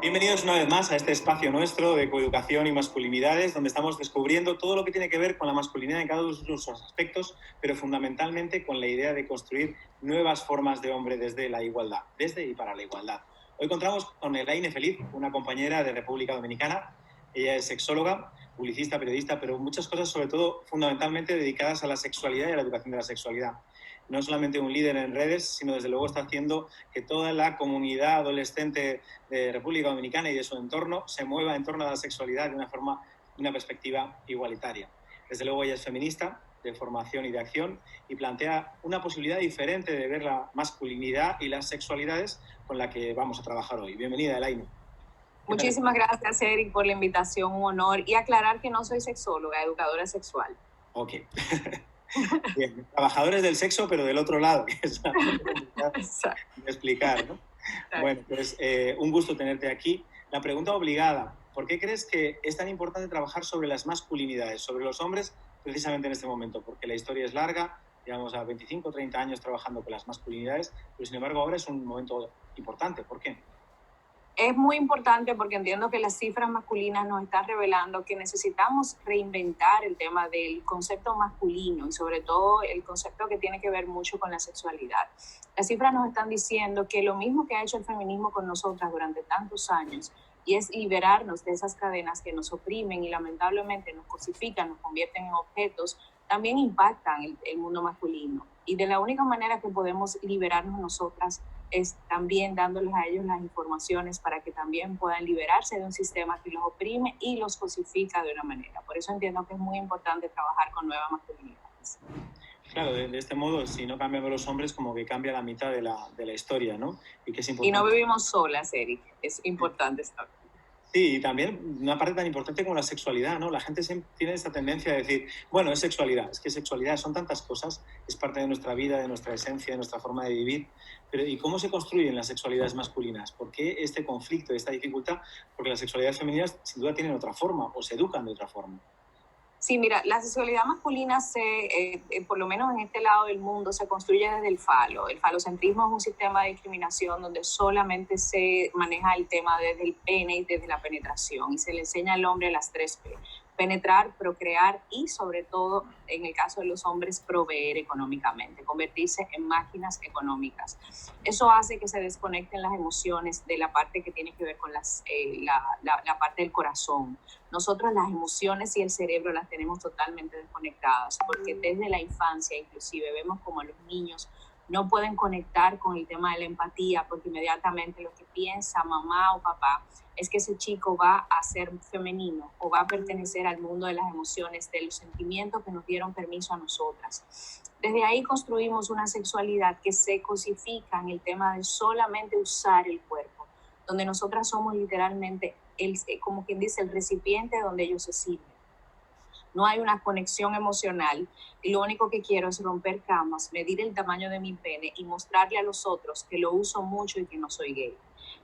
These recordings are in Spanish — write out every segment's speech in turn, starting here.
Bienvenidos una vez más a este espacio nuestro de coeducación y masculinidades, donde estamos descubriendo todo lo que tiene que ver con la masculinidad en cada uno de sus aspectos, pero fundamentalmente con la idea de construir nuevas formas de hombre desde la igualdad, desde y para la igualdad. Hoy contamos con Elaine Feliz, una compañera de República Dominicana. Ella es sexóloga, publicista, periodista, pero muchas cosas, sobre todo, fundamentalmente dedicadas a la sexualidad y a la educación de la sexualidad. No solamente un líder en redes, sino desde luego está haciendo que toda la comunidad adolescente de República Dominicana y de su entorno se mueva en torno a la sexualidad de una forma, una perspectiva igualitaria. Desde luego ella es feminista, de formación y de acción, y plantea una posibilidad diferente de ver la masculinidad y las sexualidades con la que vamos a trabajar hoy. Bienvenida, Elaine. Muchísimas gracias, Eric, por la invitación, un honor. Y aclarar que no soy sexóloga, educadora sexual. Ok. Bien, trabajadores del sexo, pero del otro lado, que es explicar, ¿no? Bueno, pues un gusto tenerte aquí. La pregunta obligada, ¿por qué crees que es tan importante trabajar sobre las masculinidades, sobre los hombres, precisamente en este momento? Porque la historia es larga, llevamos a 25 o 30 años trabajando con las masculinidades, pero sin embargo ahora es un momento importante. ¿Por qué? Es muy importante porque entiendo que las cifras masculinas nos están revelando que necesitamos reinventar el tema del concepto masculino y sobre todo el concepto que tiene que ver mucho con la sexualidad. Las cifras nos están diciendo que lo mismo que ha hecho el feminismo con nosotras durante tantos años, y es liberarnos de esas cadenas que nos oprimen y lamentablemente nos cosifican, nos convierten en objetos, también impactan el mundo masculino. Y de la única manera que podemos liberarnos nosotras es también dándoles a ellos las informaciones para que también puedan liberarse de un sistema que los oprime y los cosifica de una manera. Por eso entiendo que es muy importante trabajar con nuevas masculinidades. Claro, de este modo, si no cambiamos los hombres, como que cambia la mitad de la historia, ¿no? Y que es importante. Y no vivimos solas, Eric, es importante saber. Sí, y también una parte tan importante como la sexualidad, ¿no? La gente siempre tiene esta tendencia a decir, bueno, es sexualidad, es que sexualidad son tantas cosas, es parte de nuestra vida, de nuestra esencia, de nuestra forma de vivir, pero ¿y cómo se construyen las sexualidades masculinas? ¿Por qué este conflicto, esta dificultad? Porque las sexualidades femeninas sin duda tienen otra forma o se educan de otra forma. Sí, mira, la sexualidad masculina por lo menos en este lado del mundo, se construye desde el falo. El falocentrismo es un sistema de discriminación donde solamente se maneja el tema desde el pene y desde la penetración. Y se le enseña al hombre las 3P: penetrar, procrear y, sobre todo, en el caso de los hombres, proveer económicamente, convertirse en máquinas económicas. Eso hace que se desconecten las emociones de la parte que tiene que ver con la parte del corazón. Nosotros las emociones y el cerebro las tenemos totalmente desconectadas, porque desde la infancia inclusive vemos como los niños no pueden conectar con el tema de la empatía, porque inmediatamente lo que piensa mamá o papá es que ese chico va a ser femenino o va a pertenecer al mundo de las emociones, de los sentimientos que nos dieron permiso a nosotras. Desde ahí construimos una sexualidad que se cosifica en el tema de solamente usar el cuerpo, donde nosotras somos literalmente, como quien dice, el recipiente donde ellos se sirven. No hay una conexión emocional y lo único que quiero es romper camas, medir el tamaño de mi pene y mostrarle a los otros que lo uso mucho y que no soy gay.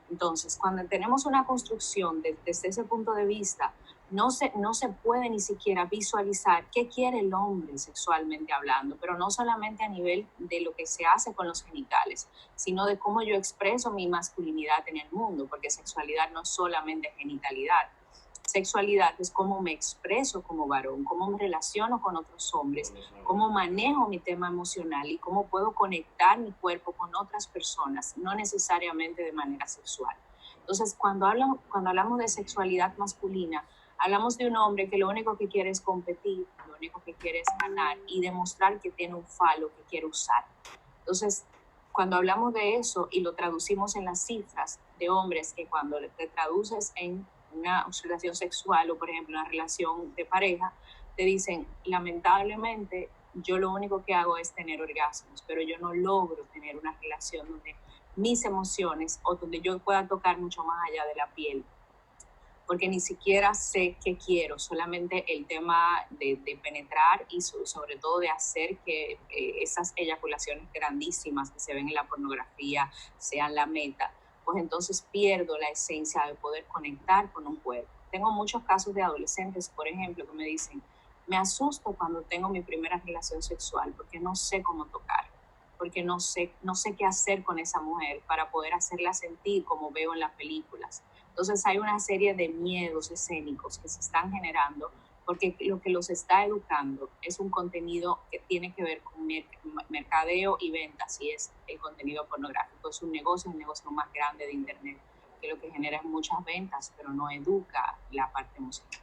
Entonces, cuando tenemos una construcción desde ese punto de vista, no se puede ni siquiera visualizar qué quiere el hombre sexualmente hablando, pero no solamente a nivel de lo que se hace con los genitales, sino de cómo yo expreso mi masculinidad en el mundo, porque sexualidad no es solamente genitalidad. Sexualidad es cómo me expreso como varón, cómo me relaciono con otros hombres, cómo manejo mi tema emocional y cómo puedo conectar mi cuerpo con otras personas, no necesariamente de manera sexual. Entonces, cuando hablamos de sexualidad masculina, hablamos de un hombre que lo único que quiere es competir, lo único que quiere es ganar y demostrar que tiene un falo que quiere usar. Entonces, cuando hablamos de eso y lo traducimos en las cifras de hombres, que cuando te traduces en una relación sexual o, por ejemplo, una relación de pareja, te dicen, lamentablemente, yo lo único que hago es tener orgasmos, pero yo no logro tener una relación donde mis emociones o donde yo pueda tocar mucho más allá de la piel, porque ni siquiera sé qué quiero, solamente el tema de penetrar y sobre todo de hacer que esas eyaculaciones grandísimas que se ven en la pornografía sean la meta, pues entonces pierdo la esencia de poder conectar con un cuerpo. Tengo muchos casos de adolescentes, por ejemplo, que me dicen, me asusto cuando tengo mi primera relación sexual porque no sé cómo tocar, porque no sé qué hacer con esa mujer para poder hacerla sentir como veo en las películas. Entonces hay una serie de miedos escénicos que se están generando porque lo que los está educando es un contenido que tiene que ver con mercadeo y ventas, y es el contenido pornográfico. Es un negocio, el negocio más grande de Internet, que lo que genera es muchas ventas, pero no educa la parte emocional.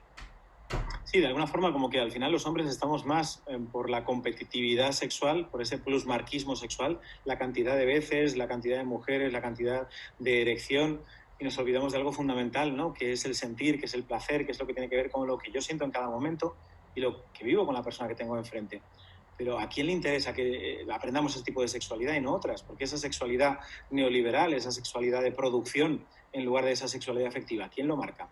Sí, de alguna forma como que al final los hombres estamos más por la competitividad sexual, por ese plusmarquismo sexual, la cantidad de veces, la cantidad de mujeres, la cantidad de erección, y nos olvidamos de algo fundamental, ¿no? Que es el sentir, que es el placer, que es lo que tiene que ver con lo que yo siento en cada momento y lo que vivo con la persona que tengo enfrente. Pero ¿a quién le interesa que aprendamos ese tipo de sexualidad y no otras? Porque esa sexualidad neoliberal, esa sexualidad de producción en lugar de esa sexualidad afectiva, ¿quién lo marca?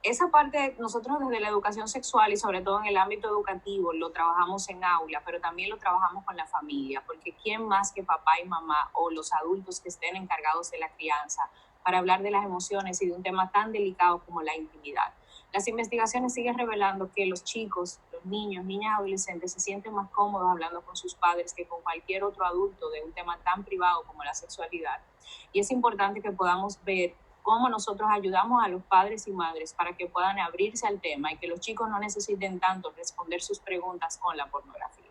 Esa parte nosotros desde la educación sexual y sobre todo en el ámbito educativo lo trabajamos en aula, pero también lo trabajamos con la familia, porque ¿quién más que papá y mamá o los adultos que estén encargados de la crianza para hablar de las emociones y de un tema tan delicado como la intimidad? Las investigaciones siguen revelando que los chicos, los niños, niñas, adolescentes se sienten más cómodos hablando con sus padres que con cualquier otro adulto de un tema tan privado como la sexualidad. Y es importante que podamos ver cómo nosotros ayudamos a los padres y madres para que puedan abrirse al tema y que los chicos no necesiten tanto responder sus preguntas con la pornografía.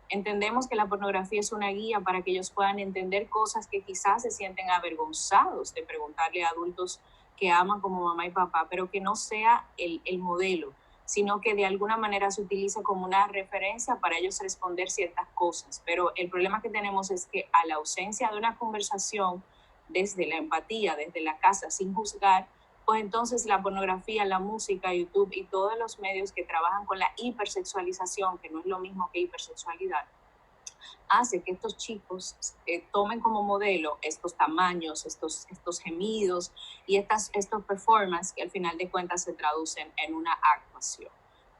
Entendemos que la pornografía es una guía para que ellos puedan entender cosas que quizás se sienten avergonzados de preguntarle a adultos que aman como mamá y papá, pero que no sea el modelo, sino que de alguna manera se utilice como una referencia para ellos responder ciertas cosas. Pero el problema que tenemos es que a la ausencia de una conversación desde la empatía, desde la casa, sin juzgar, pues entonces la pornografía, la música, YouTube y todos los medios que trabajan con la hipersexualización, que no es lo mismo que hipersexualidad, hace que estos chicos tomen como modelo estos tamaños, estos gemidos y estos performances que al final de cuentas se traducen en una actuación.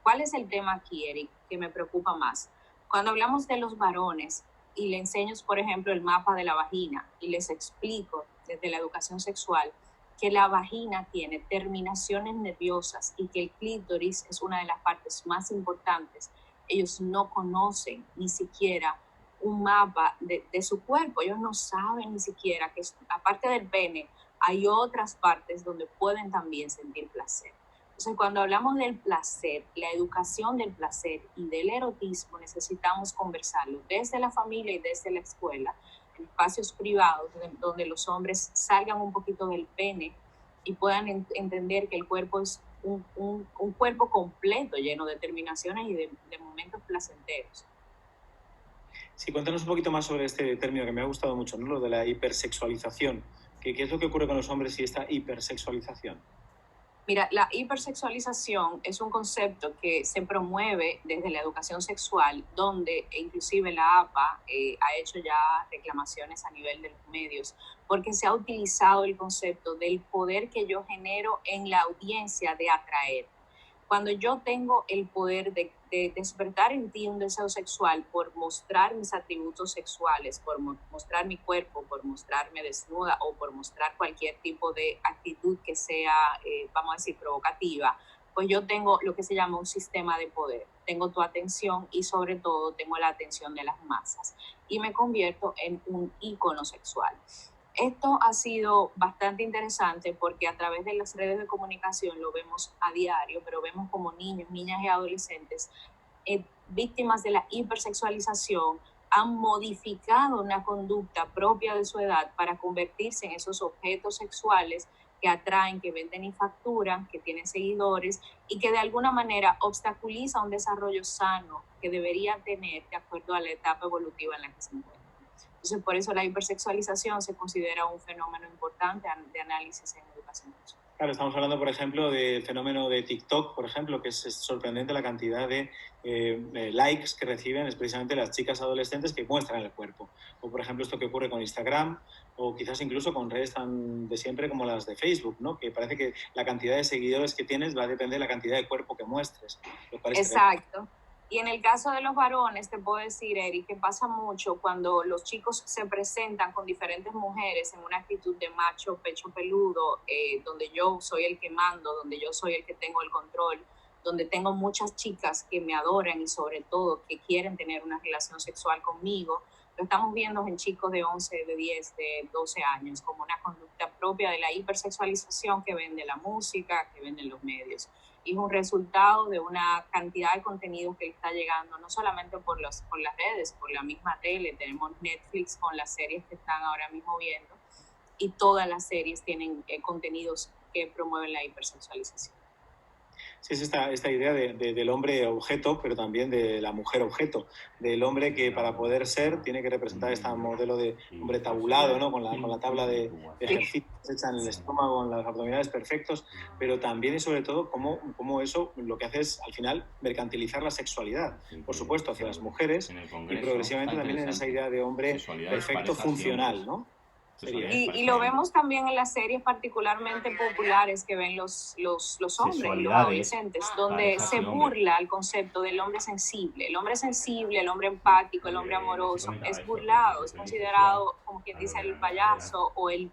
¿Cuál es el tema aquí, Eric, que me preocupa más? Cuando hablamos de los varones y le enseño, por ejemplo, el mapa de la vagina y les explico desde la educación sexual que la vagina tiene terminaciones nerviosas y que el clítoris es una de las partes más importantes, ellos no conocen ni siquiera un mapa de su cuerpo. Ellos no saben ni siquiera que aparte del pene hay otras partes donde pueden también sentir placer. Entonces, cuando hablamos del placer, la educación del placer y del erotismo, necesitamos conversarlo desde la familia y desde la escuela, en espacios privados, donde los hombres salgan un poquito del pene y puedan entender que el cuerpo es un cuerpo completo, lleno de terminaciones y de momentos placenteros. Sí, cuéntanos un poquito más sobre este término que me ha gustado mucho, ¿no? Lo de la hipersexualización. ¿Qué es lo que ocurre con los hombres y esta hipersexualización? Mira, la hipersexualización es un concepto que se promueve desde la educación sexual, donde inclusive la APA ha hecho ya reclamaciones a nivel de los medios, porque se ha utilizado el concepto del poder que yo genero en la audiencia de atraer. Cuando yo tengo el poder de despertar en ti un deseo sexual por mostrar mis atributos sexuales, por mostrar mi cuerpo, por mostrarme desnuda o por mostrar cualquier tipo de actitud que sea, vamos a decir, provocativa, pues yo tengo lo que se llama un sistema de poder. Tengo tu atención y sobre todo tengo la atención de las masas y me convierto en un ícono sexual. Esto ha sido bastante interesante porque a través de las redes de comunicación lo vemos a diario, pero vemos como niños, niñas y adolescentes víctimas de la hipersexualización han modificado una conducta propia de su edad para convertirse en esos objetos sexuales que atraen, que venden y facturan, que tienen seguidores y que de alguna manera obstaculiza un desarrollo sano que debería tener de acuerdo a la etapa evolutiva en la que se encuentra. Entonces, por eso la hipersexualización se considera un fenómeno importante de análisis en educación sexual. Claro, estamos hablando, por ejemplo, del fenómeno de TikTok, por ejemplo, que es sorprendente la cantidad de likes que reciben es precisamente las chicas adolescentes que muestran el cuerpo. O, por ejemplo, esto que ocurre con Instagram o quizás incluso con redes tan de siempre como las de Facebook, ¿no? Que parece que la cantidad de seguidores que tienes va a depender de la cantidad de cuerpo que muestres. Exacto. Y en el caso de los varones, te puedo decir, Eric, que pasa mucho cuando los chicos se presentan con diferentes mujeres en una actitud de macho, pecho peludo, donde yo soy el que mando, donde yo soy el que tengo el control, donde tengo muchas chicas que me adoran y sobre todo que quieren tener una relación sexual conmigo. Lo estamos viendo en chicos de 11, de 10, de 12 años como una conducta conducta propia de la hipersexualización que vende la música, que venden los medios. Y es un resultado de una cantidad de contenidos que está llegando, no solamente por las redes, por la misma tele. Tenemos Netflix con las series que están ahora mismo viendo, y todas las series tienen contenidos que promueven la hipersexualización. Sí, es esta idea del hombre objeto, pero también de la mujer objeto, del hombre que para poder ser tiene que representar este modelo de hombre tabulado, ¿no? con la tabla de ejercicios hecha en el estómago, con los abdominales perfectos, pero también y sobre todo cómo eso lo que hace es al final mercantilizar la sexualidad, por supuesto, hacia las mujeres y progresivamente también en esa idea de hombre perfecto funcional, ¿no? Y lo vemos también en las series particularmente populares que ven los hombres, los adolescentes, donde se burla el concepto del hombre sensible. El hombre sensible, el hombre empático, el hombre amoroso, es burlado, es considerado, como quien dice, el payaso o el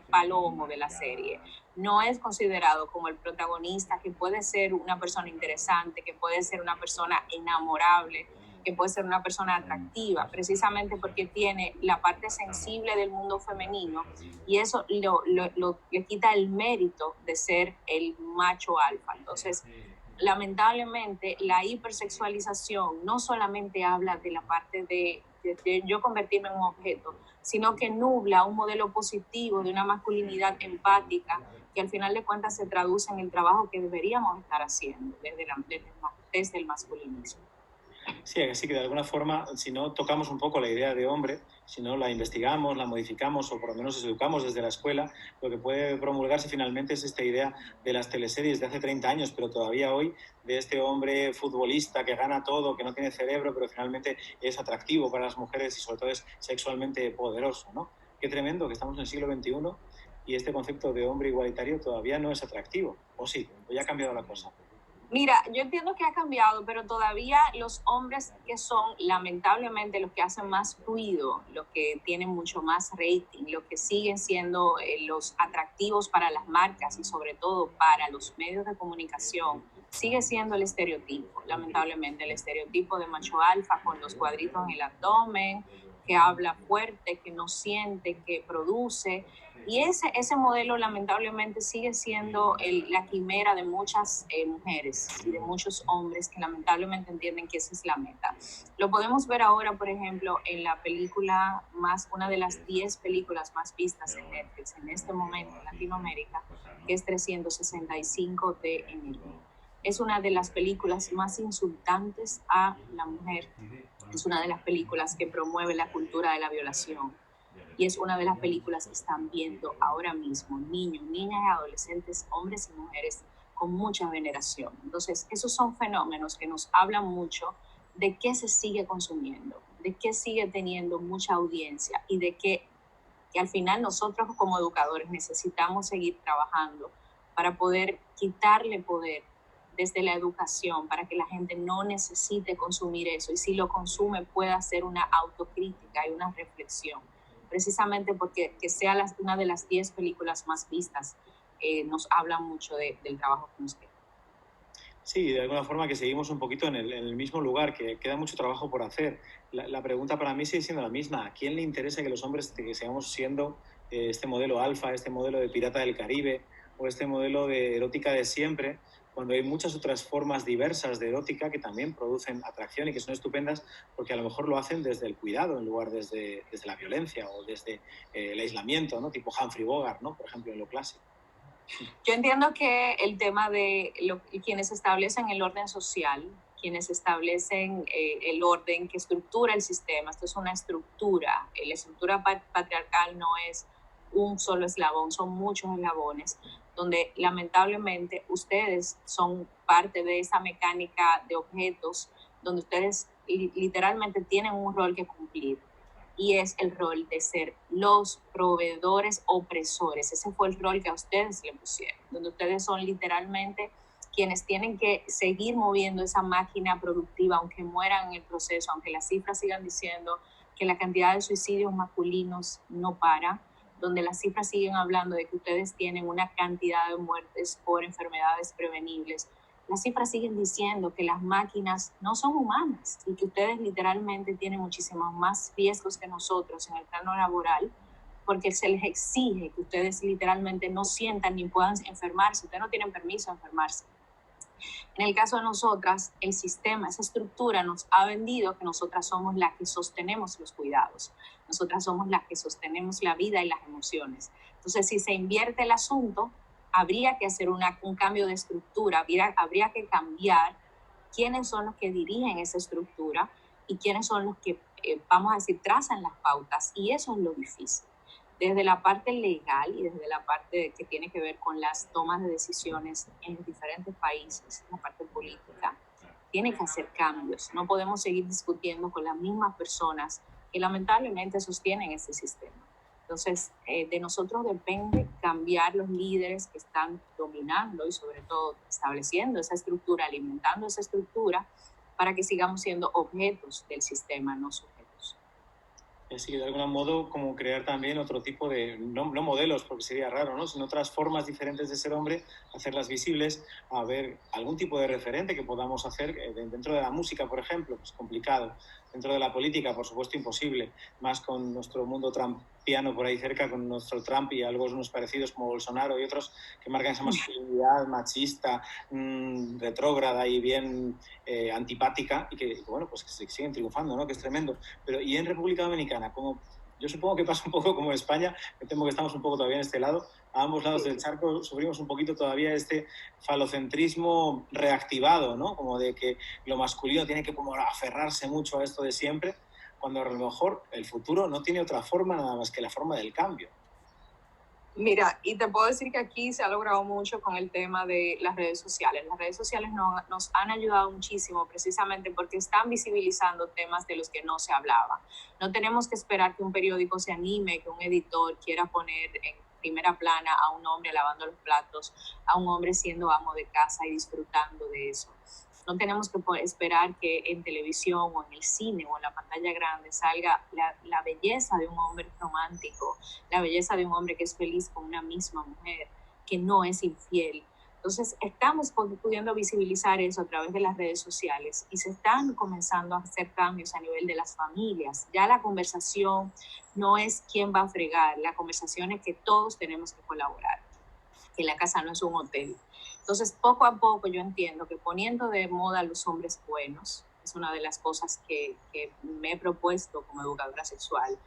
palomo de la serie. No es considerado como el protagonista, que puede ser una persona interesante, que puede ser una persona enamorable, que puede ser una persona atractiva, precisamente porque tiene la parte sensible del mundo femenino, y eso le quita el mérito de ser el macho alfa. Entonces, lamentablemente, la hipersexualización no solamente habla de la parte de yo convertirme en un objeto, sino que nubla un modelo positivo de una masculinidad empática, que al final de cuentas se traduce en el trabajo que deberíamos estar haciendo desde el masculinismo. Sí, así que de alguna forma, si no tocamos un poco la idea de hombre, si no la investigamos, la modificamos o por lo menos educamos desde la escuela, lo que puede promulgarse finalmente es esta idea de las teleseries de hace 30 años, pero todavía hoy, de este hombre futbolista que gana todo, que no tiene cerebro, pero finalmente es atractivo para las mujeres y sobre todo es sexualmente poderoso, ¿no? Qué tremendo que estamos en el siglo XXI y este concepto de hombre igualitario todavía no es atractivo, ¿o sí? ¿O ya ha cambiado la cosa? Mira, yo entiendo que ha cambiado, pero todavía los hombres que son lamentablemente los que hacen más ruido, los que tienen mucho más rating, los que siguen siendo los atractivos para las marcas y sobre todo para los medios de comunicación, sigue siendo el estereotipo, lamentablemente, el estereotipo de macho alfa con los cuadritos en el abdomen, que habla fuerte, que no siente, que produce. Y ese modelo lamentablemente sigue siendo la quimera de muchas mujeres y de muchos hombres que lamentablemente entienden que esa es la meta. Lo podemos ver ahora, por ejemplo, en la película una de las 10 películas más vistas en Netflix en este momento en Latinoamérica, que es 365 de enero. Es una de las películas más insultantes a la mujer. Es una de las películas que promueve la cultura de la violación. Y es una de las películas que están viendo ahora mismo niños, niñas y adolescentes, hombres y mujeres con mucha veneración. Entonces, esos son fenómenos que nos hablan mucho de qué se sigue consumiendo, de qué sigue teniendo mucha audiencia y de que al final nosotros como educadores necesitamos seguir trabajando para poder quitarle poder desde la educación, para que la gente no necesite consumir eso y si lo consume pueda hacer una autocrítica y una reflexión, precisamente porque que sea una de las 10 películas más vistas nos habla mucho del trabajo que nos queda. Sí, de alguna forma que seguimos un poquito en el mismo lugar, que queda mucho trabajo por hacer. La pregunta para mí sigue siendo la misma. ¿A quién le interesa que los hombres que sigamos siendo este modelo alfa, este modelo de pirata del Caribe o este modelo de erótica de siempre, cuando hay muchas otras formas diversas de erótica que también producen atracción y que son estupendas porque a lo mejor lo hacen desde el cuidado en lugar desde la violencia o desde el aislamiento, ¿no? Tipo Humphrey Bogart, ¿no? Por ejemplo, en lo clásico. Yo entiendo que el tema de quienes establecen el orden social, quienes establecen el orden que estructura el sistema, esto es una estructura, la estructura patriarcal no es un solo eslabón, son muchos eslabones, donde lamentablemente ustedes son parte de esa mecánica de objetos, donde ustedes literalmente tienen un rol que cumplir y es el rol de ser los proveedores opresores. Ese fue el rol que a ustedes le pusieron, donde ustedes son literalmente quienes tienen que seguir moviendo esa máquina productiva, aunque mueran en el proceso, aunque las cifras sigan diciendo que la cantidad de suicidios masculinos no para, donde las cifras siguen hablando de que ustedes tienen una cantidad de muertes por enfermedades prevenibles. Las cifras siguen diciendo que las máquinas no son humanas y que ustedes literalmente tienen muchísimos más riesgos que nosotros en el plano laboral, porque se les exige que ustedes literalmente no sientan ni puedan enfermarse. Ustedes no tienen permiso de enfermarse. En el caso de nosotras, el sistema, esa estructura nos ha vendido que nosotras somos las que sostenemos los cuidados. Nosotras somos las que sostenemos la vida y las emociones. Entonces, si se invierte el asunto, habría que hacer un cambio de estructura, habría que cambiar quiénes son los que dirigen esa estructura y quiénes son los que, vamos a decir, trazan las pautas. Y eso es lo difícil. Desde la parte legal y desde la parte que tiene que ver con las tomas de decisiones en los diferentes países, la parte política, tiene que hacer cambios. No podemos seguir discutiendo con las mismas personas que lamentablemente sostienen ese sistema. Entonces, de nosotros depende cambiar los líderes que están dominando y sobre todo estableciendo esa estructura, alimentando esa estructura para que sigamos siendo objetos del sistema, no sujetos. Así que de algún modo como crear también otro tipo de, no modelos, porque sería raro, ¿no? Sino otras formas diferentes de ser hombre, hacerlas visibles, a ver algún tipo de referente que podamos hacer dentro de la música, por ejemplo, pues complicado. Dentro de la política, por supuesto, imposible. Más con nuestro mundo trumpiano por ahí cerca, con nuestro Trump y algunos parecidos como Bolsonaro y otros que marcan esa masculinidad machista, retrógrada y bien antipática y que, bueno, pues que siguen triunfando, ¿no? Que es tremendo. Pero, ¿y en República Dominicana? Como, yo supongo que pasa un poco como en España, me temo que estamos un poco todavía en este lado, a ambos lados del charco sufrimos un poquito todavía este falocentrismo reactivado, ¿no? Como de que lo masculino tiene que como aferrarse mucho a esto de siempre, cuando a lo mejor el futuro no tiene otra forma nada más que la forma del cambio. Mira, y te puedo decir que aquí se ha logrado mucho con el tema de las redes sociales. Las redes sociales nos han ayudado muchísimo precisamente porque están visibilizando temas de los que no se hablaba. No tenemos que esperar que un periódico se anime, que un editor quiera poner en primera plana a un hombre lavando los platos, a un hombre siendo amo de casa y disfrutando de eso. No tenemos que esperar que en televisión o en el cine o en la pantalla grande salga la belleza de un hombre romántico, la belleza de un hombre que es feliz con una misma mujer, que no es infiel. Entonces, estamos pudiendo visibilizar eso a través de las redes sociales y se están comenzando a hacer cambios a nivel de las familias. Ya la conversación no es quién va a fregar, la conversación es que todos tenemos que colaborar, que la casa no es un hotel. Entonces, poco a poco yo entiendo que poniendo de moda a los hombres buenos, es una de las cosas que me he propuesto como educadora sexual,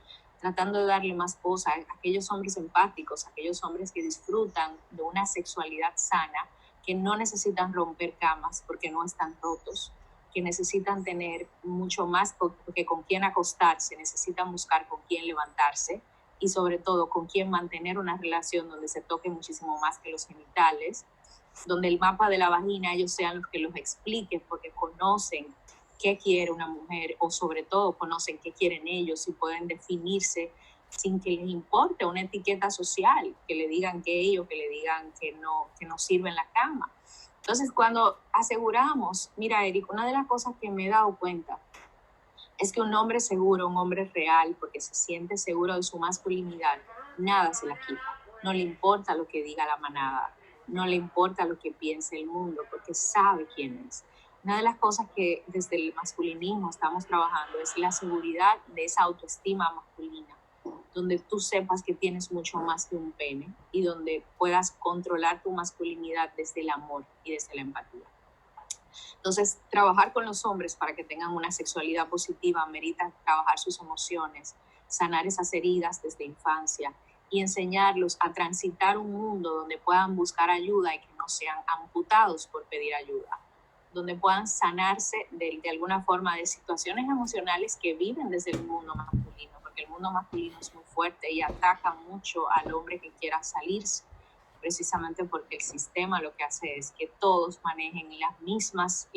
tratando de darle más voz a aquellos hombres empáticos, a aquellos hombres que disfrutan de una sexualidad sana, que no necesitan romper camas porque no están rotos, que necesitan tener mucho más que con quién acostarse, necesitan buscar con quién levantarse y sobre todo con quién mantener una relación donde se toque muchísimo más que los genitales, donde el mapa de la vagina ellos sean los que los expliquen porque conocen qué quiere una mujer o sobre todo conocen qué quieren ellos y pueden definirse sin que les importe una etiqueta social, que le digan gay o que le digan que no sirve en la cama. Entonces, cuando aseguramos, mira, Eric, una de las cosas que me he dado cuenta es que un hombre seguro, un hombre real, porque se siente seguro de su masculinidad, nada se la quita. No le importa lo que diga la manada, no le importa lo que piense el mundo, porque sabe quién es. Una de las cosas que desde el masculinismo estamos trabajando es la seguridad de esa autoestima masculina, donde tú sepas que tienes mucho más que un pene y donde puedas controlar tu masculinidad desde el amor y desde la empatía. Entonces, trabajar con los hombres para que tengan una sexualidad positiva merita trabajar sus emociones, sanar esas heridas desde infancia y enseñarlos a transitar un mundo donde puedan buscar ayuda y que no sean amputados por pedir ayuda, donde puedan sanarse de alguna forma de situaciones emocionales que viven desde el mundo masculino, porque el mundo masculino es muy fuerte y ataca mucho al hombre que quiera salirse, precisamente porque el sistema lo que hace es que todos manejen los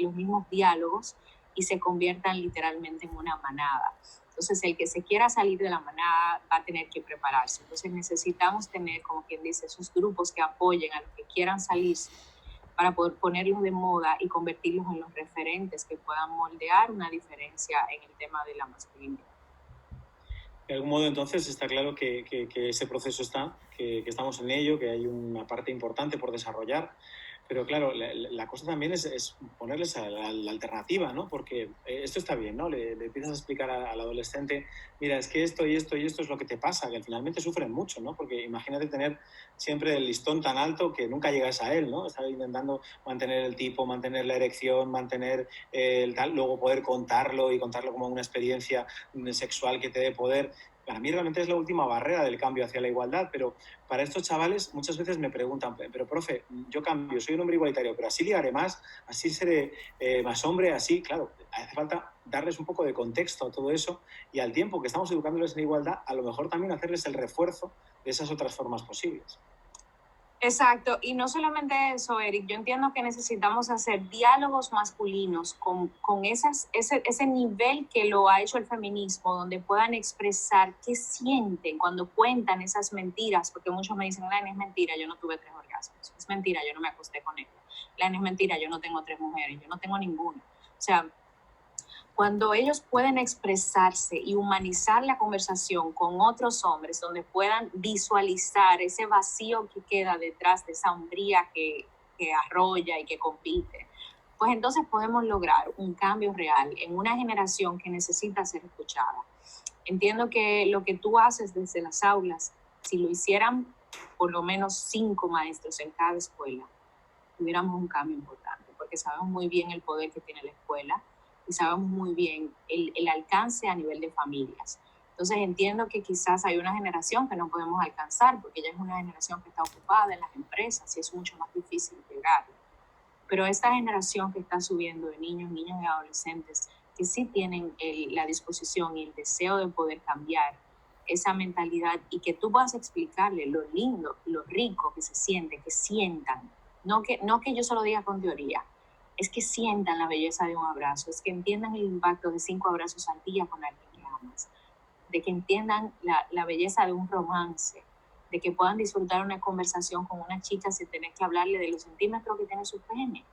mismos diálogos y se conviertan literalmente en una manada. Entonces, el que se quiera salir de la manada va a tener que prepararse. Entonces, necesitamos tener, como quien dice, esos grupos que apoyen a los que quieran salirse para poder ponerlos de moda y convertirlos en los referentes que puedan moldear una diferencia en el tema de la masculinidad. De algún modo, entonces, está claro que ese proceso está, que estamos en ello, que hay una parte importante por desarrollar, Pero claro, la cosa también es ponerles a la alternativa, ¿no? Porque esto está bien, ¿no? Le empiezas a explicar al adolescente, mira, es que esto y esto y esto es lo que te pasa, que finalmente sufren mucho, ¿no? Porque imagínate tener siempre el listón tan alto que nunca llegas a él, ¿no? Estar intentando mantener el tipo, mantener la erección, mantener el tal, luego poder contarlo y contarlo como una experiencia sexual que te dé poder. Para mí realmente es la última barrera del cambio hacia la igualdad, pero para estos chavales muchas veces me preguntan, pero profe, yo cambio, soy un hombre igualitario, pero así ligaré más, así seré más hombre, así, claro, hace falta darles un poco de contexto a todo eso y al tiempo que estamos educándoles en igualdad, a lo mejor también hacerles el refuerzo de esas otras formas posibles. Exacto, y no solamente eso, Eric, yo entiendo que necesitamos hacer diálogos masculinos con ese nivel que lo ha hecho el feminismo, donde puedan expresar qué sienten cuando cuentan esas mentiras, porque muchos me dicen, Lain, es mentira, yo no tuve 3 orgasmos, es mentira, yo no me acosté con ella, Lain, es mentira, yo no tengo 3 mujeres, yo no tengo ninguna. O sea, cuando ellos pueden expresarse y humanizar la conversación con otros hombres, donde puedan visualizar ese vacío que queda detrás de esa hombría que arrolla y que compite, pues entonces podemos lograr un cambio real en una generación que necesita ser escuchada. Entiendo que lo que tú haces desde las aulas, si lo hicieran por lo menos 5 maestros en cada escuela, tuviéramos un cambio importante, porque sabemos muy bien el poder que tiene la escuela y sabemos muy bien el alcance a nivel de familias. Entonces entiendo que quizás hay una generación que no podemos alcanzar, porque ya es una generación que está ocupada en las empresas y es mucho más difícil llegar. Pero esta generación que está subiendo de niños y adolescentes que sí tienen la disposición y el deseo de poder cambiar esa mentalidad y que tú puedas explicarle lo lindo, lo rico que se siente, que sientan, no que yo se lo diga con teoría, es que sientan la belleza de un abrazo, es que entiendan el impacto de 5 abrazos al día con alguien que amas, de que entiendan la belleza de un romance, de que puedan disfrutar una conversación con una chica sin tener que hablarle de los centímetros que tiene su pene.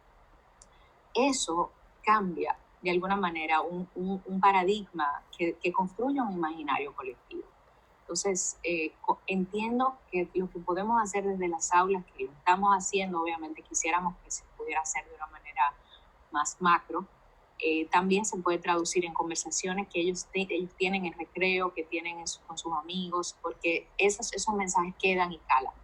Eso cambia de alguna manera un paradigma que construye un imaginario colectivo. Entonces, entiendo que lo que podemos hacer desde las aulas, que lo estamos haciendo, obviamente quisiéramos que se pudiera hacer de una manera más macro, también se puede traducir en conversaciones que ellos tienen en recreo, que tienen con sus amigos, porque esos mensajes quedan y calan.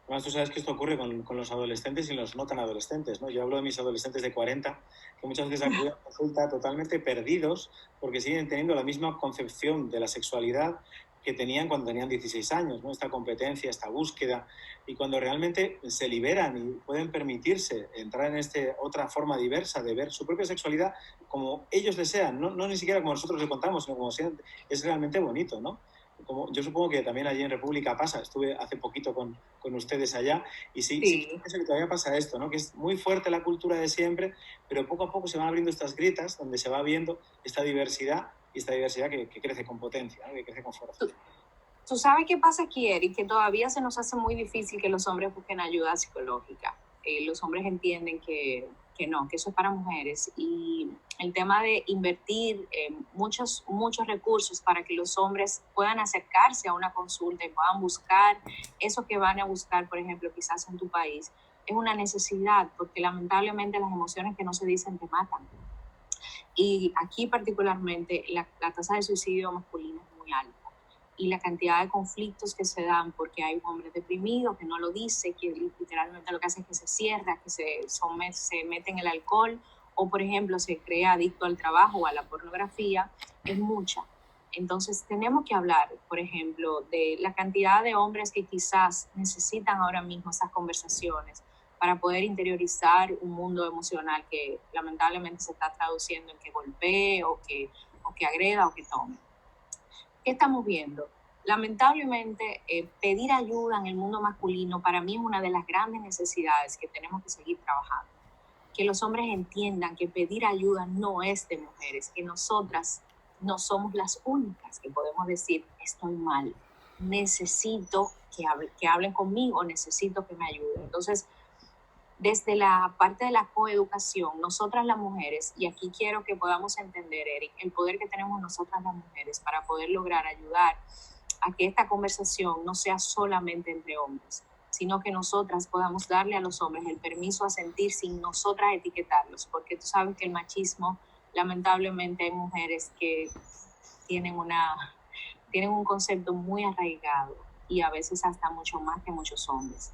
Además, tú sabes que esto ocurre con los adolescentes y los no tan adolescentes, ¿no? Yo hablo de mis adolescentes de 40, que muchas veces acuden a consulta totalmente perdidos porque siguen teniendo la misma concepción de la sexualidad que tenían cuando tenían 16 años, ¿no? Esta competencia, esta búsqueda, y cuando realmente se liberan y pueden permitirse entrar en esta otra forma diversa de ver su propia sexualidad como ellos desean, no ni siquiera como nosotros le contamos, sino como es realmente bonito, ¿no? Como, yo supongo que también allí en República pasa, estuve hace poquito con ustedes allá y sí pienso que todavía pasa esto, ¿no? Que es muy fuerte la cultura de siempre, pero poco a poco se van abriendo estas grietas donde se va viendo esta diversidad y esta diversidad que crece con potencia, ¿no? Que crece con fuerza. ¿Tú sabes qué pasa aquí, Eric? Que todavía se nos hace muy difícil que los hombres busquen ayuda psicológica. Los hombres entienden que no, que eso es para mujeres. Y el tema de invertir muchos recursos para que los hombres puedan acercarse a una consulta y puedan buscar eso que van a buscar, por ejemplo, quizás en tu país, es una necesidad, porque lamentablemente las emociones que no se dicen te matan. Y aquí particularmente la tasa de suicidio masculino es muy alta y la cantidad de conflictos que se dan porque hay un hombre deprimido que no lo dice, que literalmente lo que hace es que se cierra, que se mete en el alcohol o, por ejemplo, se crea adicto al trabajo o a la pornografía, es mucha. Entonces tenemos que hablar, por ejemplo, de la cantidad de hombres que quizás necesitan ahora mismo esas conversaciones para poder interiorizar un mundo emocional que lamentablemente se está traduciendo en que golpee o que agreda o que tome. ¿Qué estamos viendo? Lamentablemente, pedir ayuda en el mundo masculino para mí es una de las grandes necesidades que tenemos que seguir trabajando. Que los hombres entiendan que pedir ayuda no es de mujeres, que nosotras no somos las únicas que podemos decir estoy mal, necesito que hablen conmigo, necesito que me ayuden. Entonces, desde la parte de la coeducación, nosotras las mujeres, y aquí quiero que podamos entender, Eric, el poder que tenemos nosotras las mujeres para poder lograr ayudar a que esta conversación no sea solamente entre hombres, sino que nosotras podamos darle a los hombres el permiso a sentir sin nosotras etiquetarlos, porque tú sabes que el machismo, lamentablemente hay mujeres que tienen un concepto muy arraigado y a veces hasta mucho más que muchos hombres.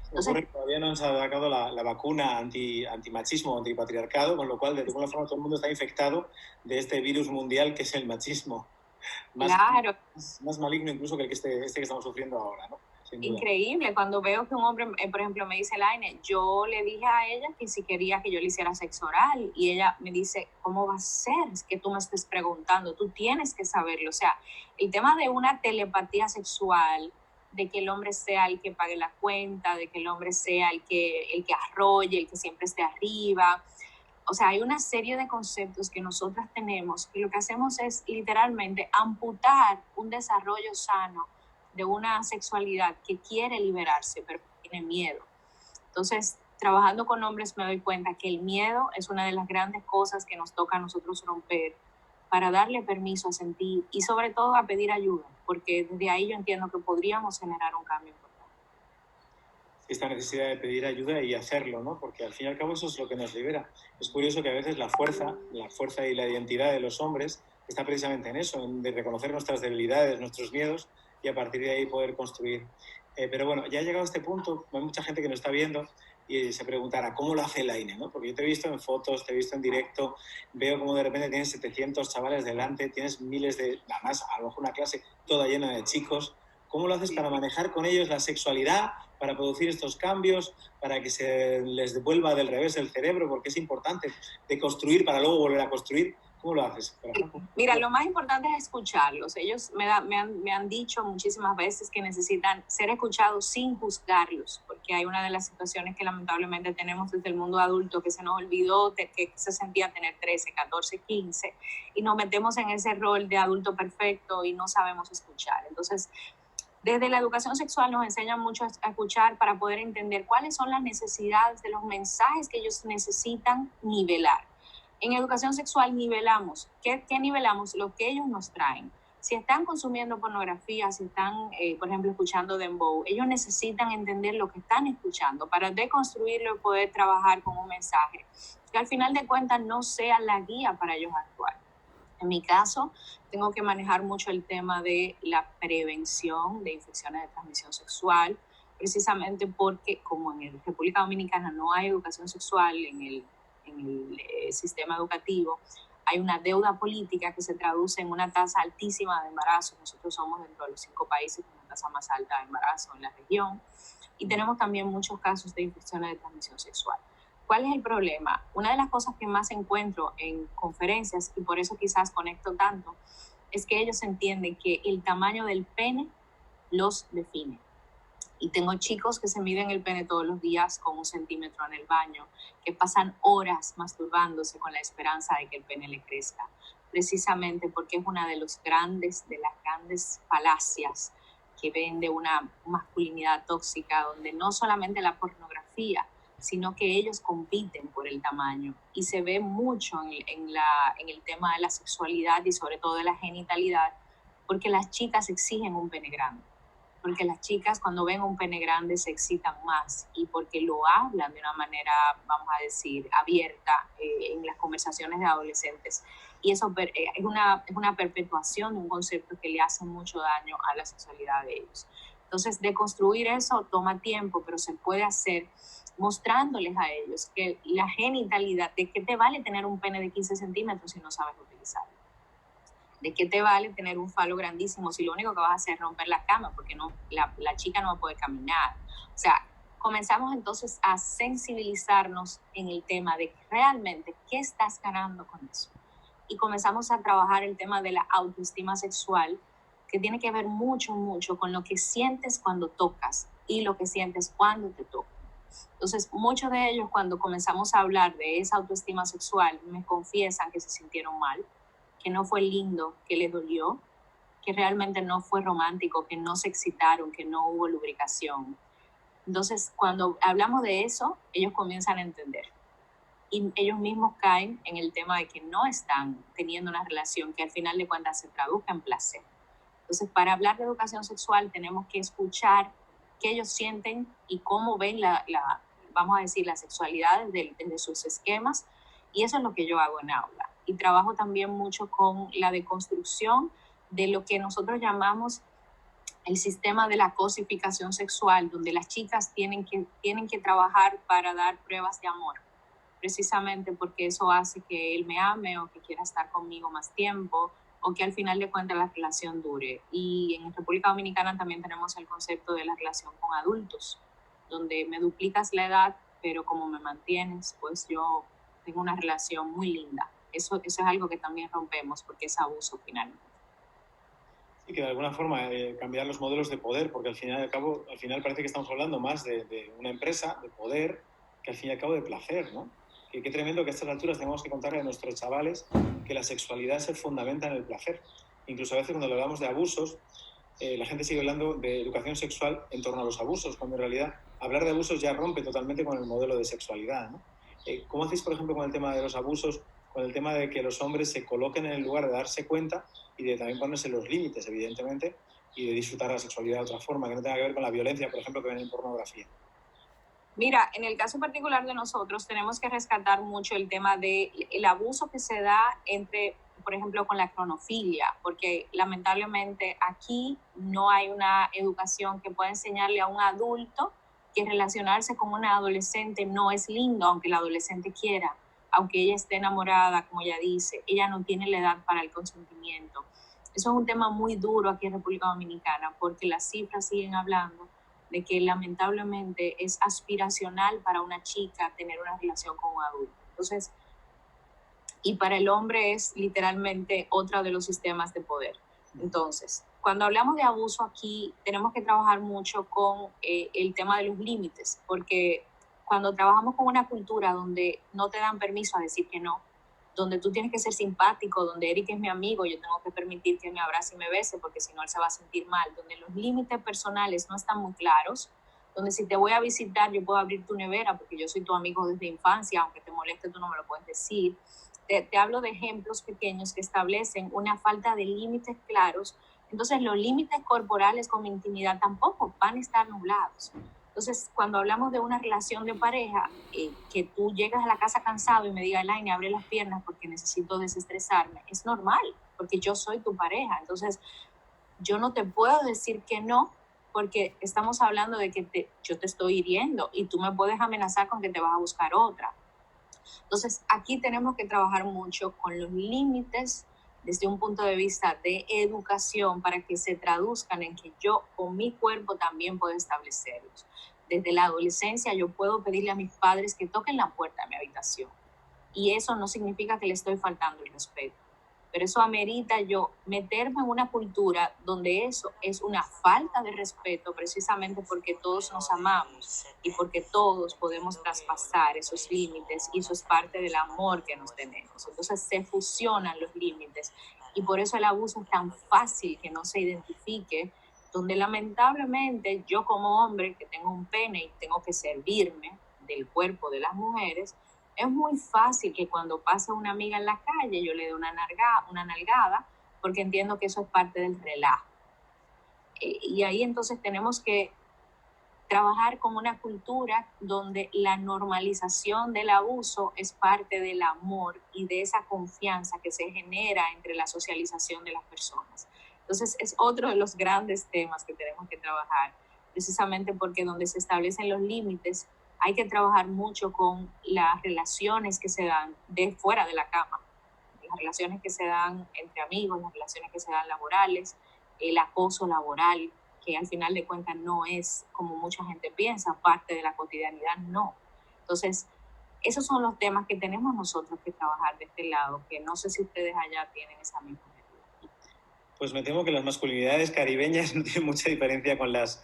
Entonces, todavía no se ha sacado la vacuna antimachismo, antipatriarcado, con lo cual de alguna forma todo el mundo está infectado de este virus mundial que es el machismo. Claro. Más maligno incluso que el que estamos sufriendo ahora, ¿no? Increíble, cuando veo que un hombre, por ejemplo, me dice, Laine, yo le dije a ella que si quería que yo le hiciera sexo oral, y ella me dice, ¿cómo va a ser? Es que tú me estés preguntando, tú tienes que saberlo. O sea, el tema de una telepatía sexual, de que el hombre sea el que pague la cuenta, de que el hombre sea el que arrolle, el que siempre esté arriba. O sea, hay una serie de conceptos que nosotras tenemos y lo que hacemos es literalmente amputar un desarrollo sano de una sexualidad que quiere liberarse, pero tiene miedo. Entonces, trabajando con hombres me doy cuenta que el miedo es una de las grandes cosas que nos toca a nosotros romper para darle permiso a sentir y sobre todo a pedir ayuda, porque desde ahí yo entiendo que podríamos generar un cambio importante. Esta necesidad de pedir ayuda y hacerlo, ¿no? Porque al fin y al cabo eso es lo que nos libera. Es curioso que a veces la fuerza y la identidad de los hombres está precisamente en eso, en de reconocer nuestras debilidades, nuestros miedos y a partir de ahí poder construir. Pero bueno, ya ha llegado a este punto, hay mucha gente que nos está viendo y se preguntará, ¿cómo lo hace Laine? ¿No? Porque yo te he visto en fotos, te he visto en directo, veo como de repente tienes 700 chavales delante, tienes miles de, además, a lo mejor una clase toda llena de chicos. ¿Cómo lo haces para manejar con ellos la sexualidad, para producir estos cambios, para que se les devuelva del revés el cerebro? Porque es importante de construir para luego volver a construir. ¿Cómo lo haces, por ejemplo? Mira, lo más importante es escucharlos. Ellos me han dicho muchísimas veces que necesitan ser escuchados sin juzgarlos, porque hay una de las situaciones que lamentablemente tenemos desde el mundo adulto que se nos olvidó de que se sentía tener 13, 14, 15 y nos metemos en ese rol de adulto perfecto y no sabemos escuchar. Entonces, desde la educación sexual nos enseñan mucho a escuchar para poder entender cuáles son las necesidades de los mensajes que ellos necesitan nivelar. En educación sexual nivelamos. ¿Qué nivelamos? Lo que ellos nos traen. Si están consumiendo pornografía, si están, por ejemplo, escuchando dembow, ellos necesitan entender lo que están escuchando para deconstruirlo y poder trabajar con un mensaje que al final de cuentas no sea la guía para ellos actuar. En mi caso, tengo que manejar mucho el tema de la prevención de infecciones de transmisión sexual, precisamente porque como en República Dominicana no hay educación sexual en el sistema educativo, hay una deuda política que se traduce en una tasa altísima de embarazo. Nosotros somos dentro de los 5 países con la tasa más alta de embarazo en la región y tenemos también muchos casos de infecciones de transmisión sexual. ¿Cuál es el problema? Una de las cosas que más encuentro en conferencias, y por eso quizás conecto tanto, es que ellos entienden que el tamaño del pene los define. Y tengo chicos que se miden el pene todos los días con 1 centímetro en el baño, que pasan horas masturbándose con la esperanza de que el pene le crezca, precisamente porque es una de las grandes falacias que vende una masculinidad tóxica, donde no solamente la pornografía, sino que ellos compiten por el tamaño. Y se ve mucho en el tema de la sexualidad y sobre todo de la genitalidad, porque las chicas exigen un pene grande. Porque las chicas cuando ven un pene grande se excitan más y porque lo hablan de una manera, vamos a decir, abierta en las conversaciones de adolescentes. Y eso es una perpetuación de un concepto que le hace mucho daño a la sexualidad de ellos. Entonces, deconstruir eso toma tiempo, pero se puede hacer mostrándoles a ellos que la genitalidad, ¿de qué te vale tener un pene de 15 centímetros si no sabes utilizarlo? ¿De qué te vale tener un falo grandísimo si lo único que vas a hacer es romper la cama porque la chica no va a poder caminar? O sea, comenzamos entonces a sensibilizarnos en el tema de realmente qué estás ganando con eso. Y comenzamos a trabajar el tema de la autoestima sexual, que tiene que ver mucho con lo que sientes cuando tocas y lo que sientes cuando te tocan. Entonces, muchos de ellos cuando comenzamos a hablar de esa autoestima sexual me confiesan que se sintieron mal, que no fue lindo, que les dolió, que realmente no fue romántico, que no se excitaron, que no hubo lubricación. Entonces, cuando hablamos de eso, ellos comienzan a entender. Y ellos mismos caen en el tema de que no están teniendo una relación que al final de cuentas se traduzca en placer. Entonces, para hablar de educación sexual tenemos que escuchar qué ellos sienten y cómo ven vamos a decir, las sexualidades desde sus esquemas, y eso es lo que yo hago en aula. Y trabajo también mucho con la deconstrucción de lo que nosotros llamamos el sistema de la cosificación sexual, donde las chicas tienen que trabajar para dar pruebas de amor, precisamente porque eso hace que él me ame o que quiera estar conmigo más tiempo, o que al final de cuentas la relación dure. Y en República Dominicana también tenemos el concepto de la relación con adultos, donde me duplicas la edad, pero como me mantienes, pues yo tengo una relación muy linda. Eso es algo que también rompemos porque es abuso finalmente. Sí, que de alguna forma cambiar los modelos de poder, porque al final parece que estamos hablando más de una empresa, de poder, que al fin y al cabo de placer, ¿no? Qué tremendo que a estas alturas tengamos que contarle a nuestros chavales que la sexualidad se fundamenta en el placer. Incluso a veces cuando hablamos de abusos, la gente sigue hablando de educación sexual en torno a los abusos, cuando en realidad hablar de abusos ya rompe totalmente con el modelo de sexualidad, ¿no? ¿Cómo hacéis, por ejemplo, con el tema de los abusos, con el tema de que los hombres se coloquen en el lugar de darse cuenta y de también ponerse los límites, evidentemente, y de disfrutar la sexualidad de otra forma, que no tenga que ver con la violencia, por ejemplo, que ven en pornografía? Mira, en el caso particular de nosotros tenemos que rescatar mucho el tema del abuso que se da entre, por ejemplo, con la cronofilia, porque lamentablemente aquí no hay una educación que pueda enseñarle a un adulto que relacionarse con una adolescente no es lindo, aunque la adolescente quiera, aunque ella esté enamorada, como ella dice, ella no tiene la edad para el consentimiento. Eso es un tema muy duro aquí en República Dominicana, porque las cifras siguen hablando de que lamentablemente es aspiracional para una chica tener una relación con un adulto. Entonces, y para el hombre es literalmente otro de los sistemas de poder. Entonces, cuando hablamos de abuso aquí, tenemos que trabajar mucho con el tema de los límites, porque cuando trabajamos con una cultura donde no te dan permiso a decir que no, donde tú tienes que ser simpático, donde Eric es mi amigo, yo tengo que permitir que me abrace y me bese, porque si no él se va a sentir mal, donde los límites personales no están muy claros, donde si te voy a visitar yo puedo abrir tu nevera porque yo soy tu amigo desde infancia, aunque te moleste tú no me lo puedes decir. Te hablo de ejemplos pequeños que establecen una falta de límites claros. Entonces los límites corporales con mi intimidad tampoco van a estar nublados. Entonces, cuando hablamos de una relación de pareja, que tú llegas a la casa cansado y me digas, Elaine, abre las piernas porque necesito desestresarme, es normal, porque yo soy tu pareja. Entonces, yo no te puedo decir que no, porque estamos hablando de que yo te estoy hiriendo y tú me puedes amenazar con que te vas a buscar otra. Entonces, aquí tenemos que trabajar mucho con los límites desde un punto de vista de educación para que se traduzcan en que yo con mi cuerpo también puedo establecerlos. Desde la adolescencia yo puedo pedirle a mis padres que toquen la puerta de mi habitación y eso no significa que le estoy faltando el respeto. Pero eso amerita yo meterme en una cultura donde eso es una falta de respeto precisamente porque todos nos amamos y porque todos podemos traspasar esos límites y eso es parte del amor que nos tenemos. Entonces se fusionan los límites y por eso el abuso es tan fácil que no se identifique, donde lamentablemente yo como hombre que tengo un pene y tengo que servirme del cuerpo de las mujeres, es muy fácil que cuando pase una amiga en la calle yo le dé una nalgada porque entiendo que eso es parte del relajo. Y ahí entonces tenemos que trabajar con una cultura donde la normalización del abuso es parte del amor y de esa confianza que se genera entre la socialización de las personas. Entonces es otro de los grandes temas que tenemos que trabajar, precisamente porque donde se establecen los límites hay que trabajar mucho con las relaciones que se dan de fuera de la cama, las relaciones que se dan entre amigos, las relaciones que se dan laborales, el acoso laboral, que al final de cuentas no es como mucha gente piensa, parte de la cotidianidad, no. Entonces, esos son los temas que tenemos nosotros que trabajar de este lado, que no sé si ustedes allá tienen esa misma medida. Pues me temo que las masculinidades caribeñas no tienen mucha diferencia con las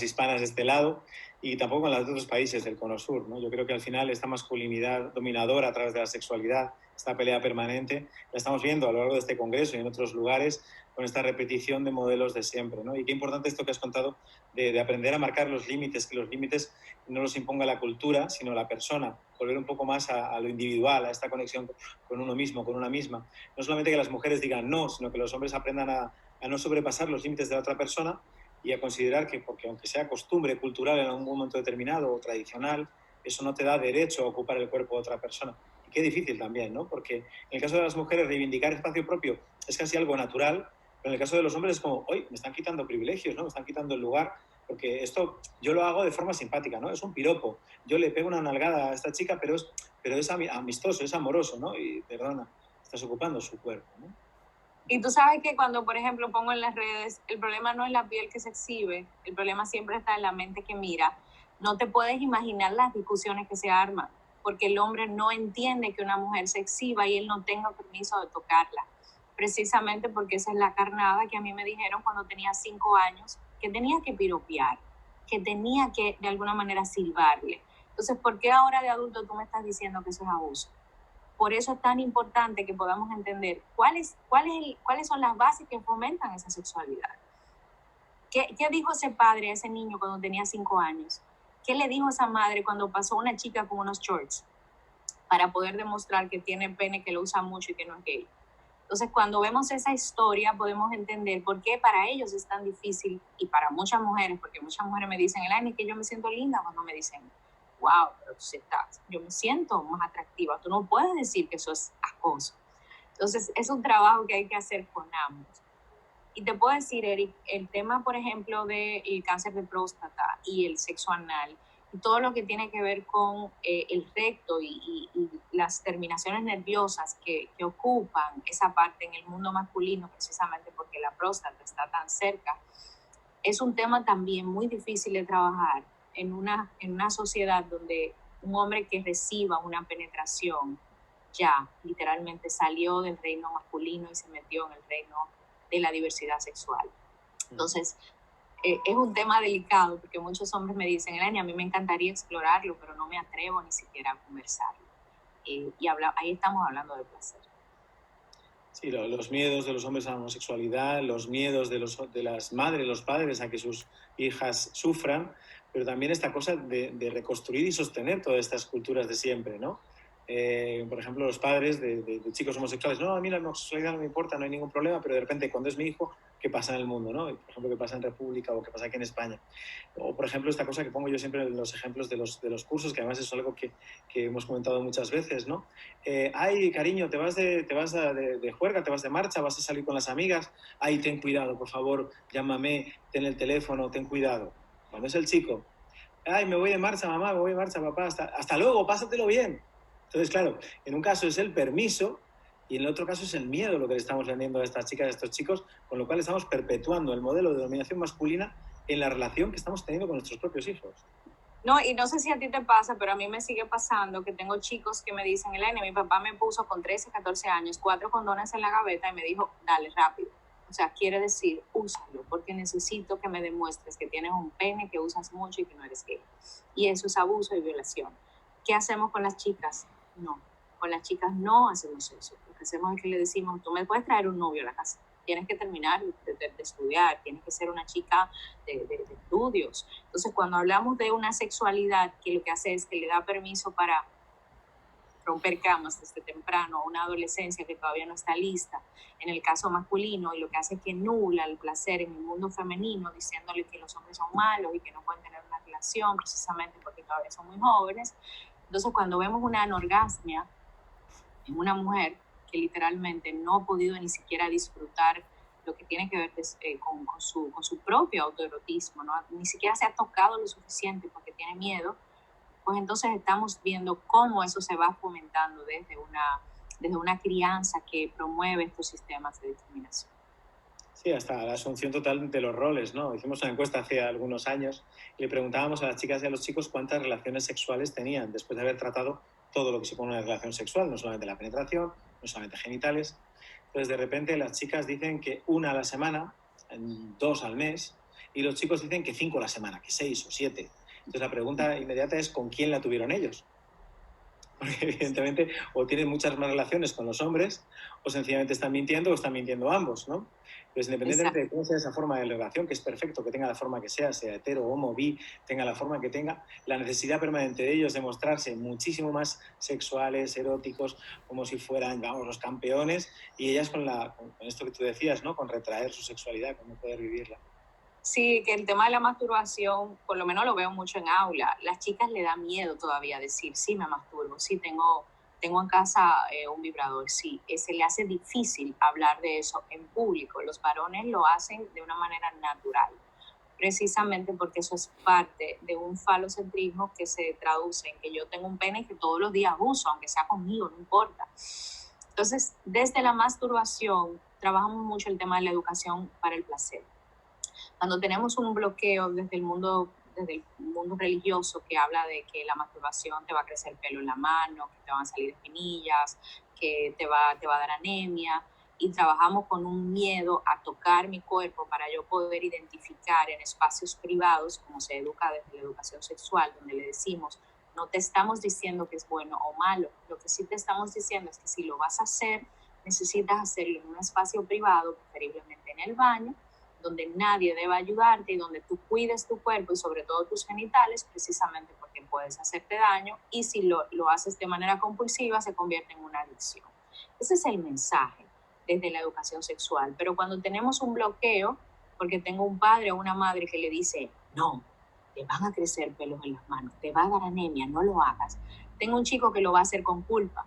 hispanas de este lado y tampoco con las de otros países del Cono Sur, ¿no? Yo creo que al final esta masculinidad dominadora a través de la sexualidad, esta pelea permanente, la estamos viendo a lo largo de este congreso y en otros lugares con esta repetición de modelos de siempre, ¿no? Y qué importante esto que has contado de aprender a marcar los límites, que los límites no los imponga la cultura, sino la persona, volver un poco más a lo individual, a esta conexión con uno mismo, con una misma. No solamente que las mujeres digan no, sino que los hombres aprendan a no sobrepasar los límites de la otra persona y a considerar que, porque aunque sea costumbre cultural en un momento determinado o tradicional, eso no te da derecho a ocupar el cuerpo de otra persona. Y qué difícil también, ¿no? Porque en el caso de las mujeres reivindicar espacio propio es casi algo natural, pero en el caso de los hombres es como, hoy me están quitando privilegios, ¿no? Me están quitando el lugar, porque esto yo lo hago de forma simpática, ¿no? Es un piropo. Yo le pego una nalgada a esta chica, pero es amistoso, es amoroso, ¿no? Y perdona, estás ocupando su cuerpo, ¿no? Y tú sabes que cuando, por ejemplo, pongo en las redes, el problema no es la piel que se exhibe, el problema siempre está en la mente que mira. No te puedes imaginar las discusiones que se arman, porque el hombre no entiende que una mujer se exhiba y él no tenga permiso de tocarla. Precisamente porque esa es la carnada que a mí me dijeron cuando tenía 5 años, que tenía que piropear, que tenía que de alguna manera silbarle. Entonces, ¿por qué ahora de adulto tú me estás diciendo que eso es abuso? Por eso es tan importante que podamos entender cuáles son las bases que fomentan esa sexualidad. ¿Qué dijo ese padre a ese niño cuando tenía 5 años? ¿Qué le dijo esa madre cuando pasó una chica con unos shorts para poder demostrar que tiene pene, que lo usa mucho y que no es gay? Entonces, cuando vemos esa historia, podemos entender por qué para ellos es tan difícil, y para muchas mujeres, porque muchas mujeres me dicen, Elaine, que yo me siento linda cuando me dicen, wow, pero yo me siento más atractiva. Tú no puedes decir que eso es acoso. Entonces, es un trabajo que hay que hacer con ambos. Y te puedo decir, Eric, el tema, por ejemplo, del cáncer de próstata y el sexo anal, y todo lo que tiene que ver con el recto y las terminaciones nerviosas que ocupan esa parte en el mundo masculino, precisamente porque la próstata está tan cerca, es un tema también muy difícil de trabajar en una sociedad donde un hombre que reciba una penetración ya literalmente salió del reino masculino y se metió en el reino de la diversidad sexual. Entonces, es un tema delicado porque muchos hombres me dicen, Elaine, a mí me encantaría explorarlo, pero no me atrevo ni siquiera a conversarlo. Y ahí estamos hablando de placer. Sí, los miedos de los hombres a la homosexualidad, los miedos de las madres, los padres a que sus hijas sufran, pero también esta cosa de reconstruir y sostener todas estas culturas de siempre, ¿no? Por ejemplo, los padres de chicos homosexuales, no, a mí la homosexualidad no me importa, no hay ningún problema, pero de repente cuando es mi hijo, ¿qué pasa en el mundo, no? Por ejemplo, ¿qué pasa en República o qué pasa aquí en España? O, por ejemplo, esta cosa que pongo yo siempre en los ejemplos de los cursos, que además es algo que hemos comentado muchas veces, ¿no? Ay, cariño, te vas de juerga, te vas de marcha, vas a salir con las amigas. Ay, ten cuidado, por favor, llámame, ten el teléfono, ten cuidado. Cuando es el chico, ay, me voy de marcha, mamá, me voy de marcha, papá, hasta luego, pásatelo bien. Entonces, claro, en un caso es el permiso y en el otro caso es el miedo lo que le estamos vendiendo a estas chicas, a estos chicos, con lo cual estamos perpetuando el modelo de dominación masculina en la relación que estamos teniendo con nuestros propios hijos. No, y no sé si a ti te pasa, pero a mí me sigue pasando que tengo chicos que me dicen, Elaine, mi papá me puso con 13, 14 años 4 condones en la gaveta y me dijo, dale, rápido. O sea, quiere decir, úsalo, porque necesito que me demuestres que tienes un pene, que usas mucho y que no eres gay. Y eso es abuso y violación. ¿Qué hacemos con las chicas? No, con las chicas no hacemos eso. Lo que hacemos es que le decimos, tú me puedes traer un novio a la casa, tienes que terminar de estudiar, tienes que ser una chica de estudios. Entonces, cuando hablamos de una sexualidad que lo que hace es que le da permiso para romper camas desde temprano, una adolescencia que todavía no está lista, en el caso masculino, y lo que hace es que nula el placer en el mundo femenino, diciéndole que los hombres son malos y que no pueden tener una relación precisamente porque todavía son muy jóvenes. Entonces, cuando vemos una anorgasmia en una mujer que literalmente no ha podido ni siquiera disfrutar lo que tiene que ver con su propio autoerotismo, ¿no? Ni siquiera se ha tocado lo suficiente porque tiene miedo, pues entonces estamos viendo cómo eso se va fomentando desde una crianza que promueve estos sistemas de discriminación. Sí, hasta la asunción total de los roles, ¿no? Hicimos una encuesta hace algunos años y le preguntábamos a las chicas y a los chicos cuántas relaciones sexuales tenían después de haber tratado todo lo que supone una relación sexual, no solamente la penetración, no solamente genitales. Entonces, de repente, las chicas dicen que 1 a la semana, 2 al mes, y los chicos dicen que 5 a la semana, que 6 o 7. Entonces, la pregunta inmediata es ¿con quién la tuvieron ellos? Porque evidentemente o tienen muchas más relaciones con los hombres o sencillamente están mintiendo o están mintiendo ambos, ¿no? Pues independientemente de cómo sea esa forma de relación, que es perfecto, que tenga la forma que sea hetero, homo, bi, tenga la forma que tenga, la necesidad permanente de ellos de mostrarse muchísimo más sexuales, eróticos, como si fueran, vamos, los campeones, y ellas con esto que tú decías, ¿no? Con retraer su sexualidad, con no poder vivirla. Sí, que el tema de la masturbación, por lo menos lo veo mucho en aula. Las chicas le da miedo todavía decir, sí, me masturbo, sí, tengo en casa un vibrador, sí. Se le hace difícil hablar de eso en público. Los varones lo hacen de una manera natural, precisamente porque eso es parte de un falocentrismo que se traduce en que yo tengo un pene que todos los días uso, aunque sea conmigo, no importa. Entonces, desde la masturbación, trabajamos mucho el tema de la educación para el placer. Cuando tenemos un bloqueo desde el mundo religioso que habla de que la masturbación te va a crecer pelo en la mano, que te van a salir espinillas, que te va a dar anemia, y trabajamos con un miedo a tocar mi cuerpo para yo poder identificar en espacios privados, como se educa desde la educación sexual, donde le decimos, no te estamos diciendo que es bueno o malo, lo que sí te estamos diciendo es que si lo vas a hacer, necesitas hacerlo en un espacio privado, preferiblemente en el baño, donde nadie deba ayudarte y donde tú cuides tu cuerpo y sobre todo tus genitales, precisamente porque puedes hacerte daño, y si lo haces de manera compulsiva se convierte en una adicción. Ese es el mensaje desde la educación sexual. Pero cuando tenemos un bloqueo, porque tengo un padre o una madre que le dice, no, te van a crecer pelos en las manos, te va a dar anemia, no lo hagas. Tengo un chico que lo va a hacer con culpa,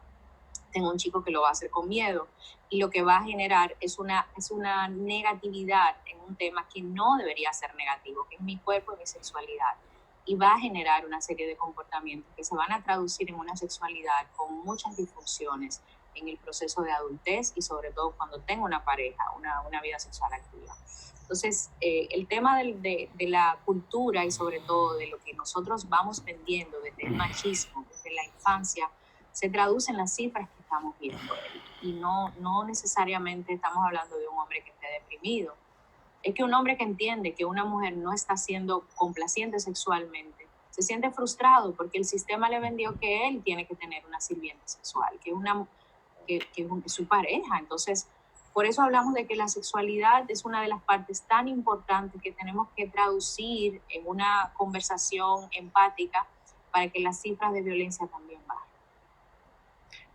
tengo un chico que lo va a hacer con miedo, y lo que va a generar es una negatividad en un tema que no debería ser negativo, que es mi cuerpo y mi sexualidad, y va a generar una serie de comportamientos que se van a traducir en una sexualidad con muchas disfunciones en el proceso de adultez y sobre todo cuando tengo una pareja, una vida sexual activa. Entonces, el tema de la cultura y sobre todo de lo que nosotros vamos vendiendo desde el machismo, desde la infancia, se traduce en las cifras que estamos viendo. Y no necesariamente estamos hablando de un hombre que esté deprimido. Es que un hombre que entiende que una mujer no está siendo complaciente sexualmente, se siente frustrado porque el sistema le vendió que él tiene que tener una sirvienta sexual, que es su pareja. Entonces, por eso hablamos de que la sexualidad es una de las partes tan importantes que tenemos que traducir en una conversación empática para que las cifras de violencia también bajen.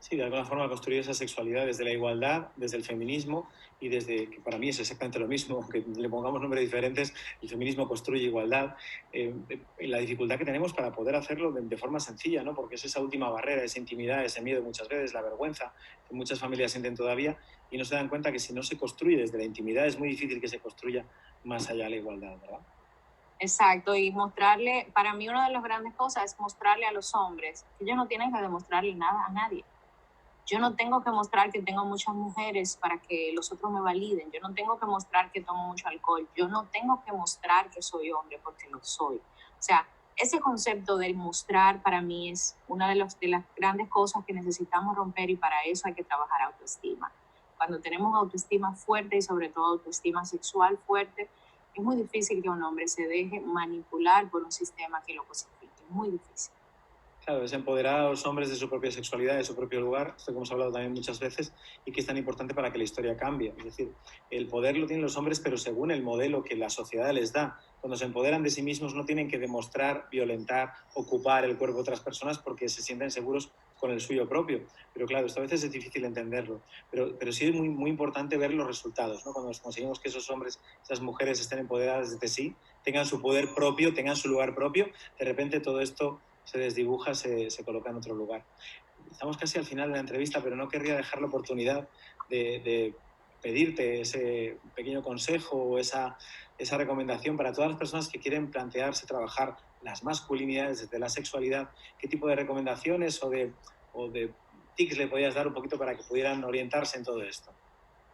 Sí, de alguna forma construir esa sexualidad desde la igualdad, desde el feminismo y desde, que para mí es exactamente lo mismo, aunque le pongamos nombres diferentes, el feminismo construye igualdad, la dificultad que tenemos para poder hacerlo de forma sencilla, ¿no? Porque es esa última barrera, esa intimidad, ese miedo muchas veces, la vergüenza que muchas familias sienten todavía y no se dan cuenta que si no se construye desde la intimidad es muy difícil que se construya más allá la igualdad, ¿verdad? Exacto, y mostrarle, para mí una de las grandes cosas es mostrarle a los hombres que ellos no tienen que demostrarle nada a nadie. Yo no tengo que mostrar que tengo muchas mujeres para que los otros me validen. Yo no tengo que mostrar que tomo mucho alcohol. Yo no tengo que mostrar que soy hombre porque lo soy. O sea, ese concepto del mostrar para mí es una de las grandes cosas que necesitamos romper, y para eso hay que trabajar autoestima. Cuando tenemos autoestima fuerte y sobre todo autoestima sexual fuerte, es muy difícil que un hombre se deje manipular por un sistema que lo cosifique. Es muy difícil. Claro, es empoderar a los hombres de su propia sexualidad, de su propio lugar, esto que hemos hablado también muchas veces, y que es tan importante para que la historia cambie. Es decir, el poder lo tienen los hombres, pero según el modelo que la sociedad les da. Cuando se empoderan de sí mismos no tienen que demostrar, violentar, ocupar el cuerpo de otras personas porque se sienten seguros con el suyo propio. Pero claro, esto a veces es difícil entenderlo. Pero sí es muy, muy importante ver los resultados, ¿no? Cuando conseguimos que esos hombres, esas mujeres estén empoderadas de sí, tengan su poder propio, tengan su lugar propio, de repente todo esto se desdibuja, se coloca en otro lugar. Estamos casi al final de la entrevista, pero no querría dejar la oportunidad de pedirte ese pequeño consejo o esa recomendación para todas las personas que quieren plantearse trabajar las masculinidades desde la sexualidad. ¿Qué tipo de recomendaciones o de tips le podías dar un poquito para que pudieran orientarse en todo esto?